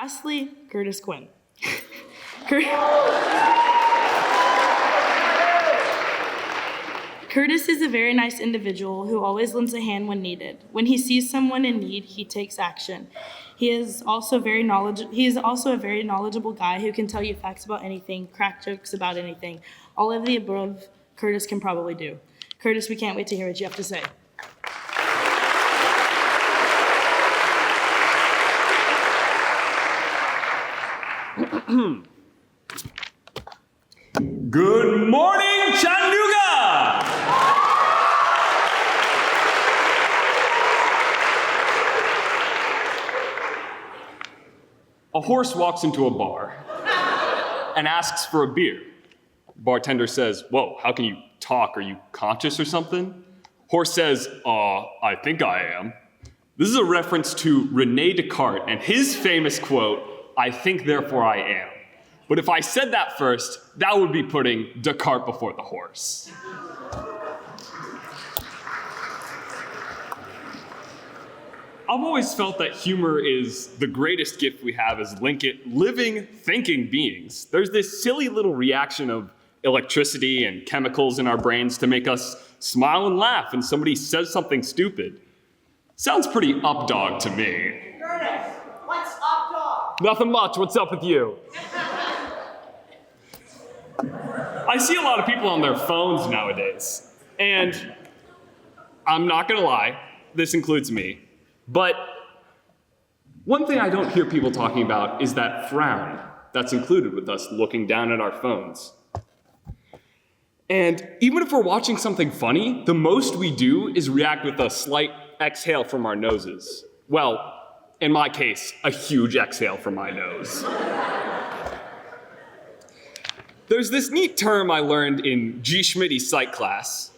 Lastly, Curtis Quinn. Cur- Curtis is a very nice individual who always lends a hand when needed. When he sees someone in need, he takes action. He is also a very knowledgeable guy who can tell you facts about anything, crack jokes about anything. All of the above, Curtis can probably do. Curtis, we can't wait to hear what you have to say. Good morning, Chattanooga! A horse walks into a bar and asks for a beer. Bartender says, "Whoa, how can you talk? Are you conscious or something?" Horse says, I think I am. This is a reference to Rene Descartes and his famous quote, "I think, therefore I am." But if I said that first, that would be putting Descartes before the horse. I've always felt that humor is the greatest gift we have as living, thinking beings. There's this silly little reaction of electricity and chemicals in our brains to make us smile and laugh when somebody says something stupid. Sounds pretty updog to me. Curtis, what's up, dog? Nothing much, what's up with you? I see a lot of people on their phones nowadays, and I'm not gonna lie, this includes me, but one thing I don't hear people talking about is that frown that's included with us looking down at our phones. And even if we're watching something funny, the most we do is react with a slight exhale from our noses. Well, in my case, a huge exhale from my nose. There's this neat term I learned in G. Schmitty's psych class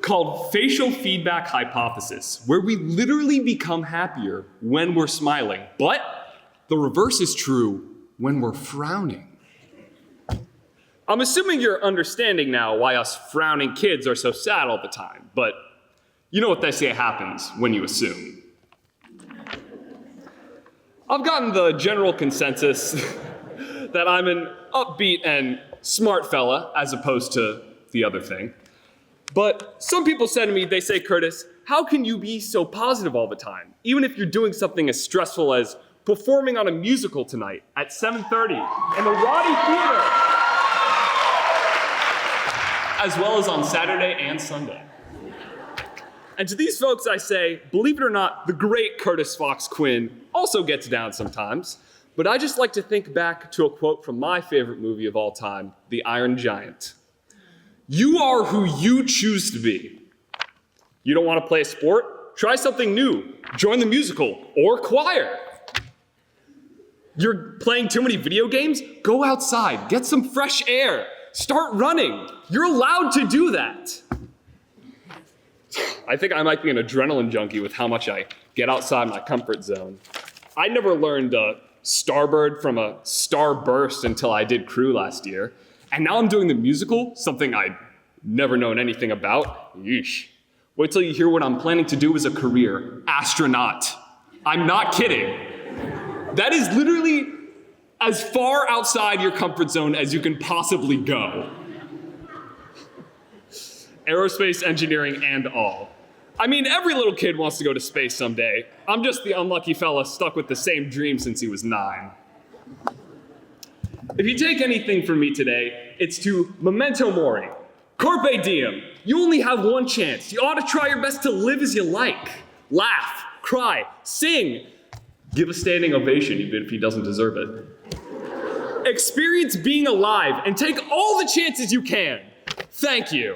called facial feedback hypothesis, where we literally become happier when we're smiling, but the reverse is true when we're frowning. I'm assuming you're understanding now why us frowning kids are so sad all the time, but you know what they say happens when you assume. I've gotten the general consensus that I'm an upbeat and smart fella as opposed to the other thing. But some people say to me, they say, "Curtis, how can you be so positive all the time, even if you're doing something as stressful as performing on a musical tonight at 7:30 in the Roddy Theater, as well as on Saturday and Sunday?" And to these folks I say, believe it or not, the great Curtis Fox Quinn also gets down sometimes. But I just like to think back to a quote from my favorite movie of all time, The Iron Giant. "You are who you choose to be. You don't want to play a sport? Try something new. Join the musical or choir. You're playing too many video games? Go outside, get some fresh air, start running. You're allowed to do that." I think I might be an adrenaline junkie with how much I get outside my comfort zone. I never learned Starbird from a Starburst until I did crew last year. And now I'm doing the musical, something I'd never known anything about. Yeesh. Wait till you hear what I'm planning to do as a career. Astronaut. I'm not kidding. That is literally as far outside your comfort zone as you can possibly go. Aerospace engineering and all. I mean, every little kid wants to go to space someday. I'm just the unlucky fella stuck with the same dream since he was 9. If you take anything from me today, it's to memento mori. Carpe diem. You only have one chance. You ought to try your best to live as you like. Laugh, cry, sing. Give a standing ovation even if he doesn't deserve it. Experience being alive and take all the chances you can. Thank you.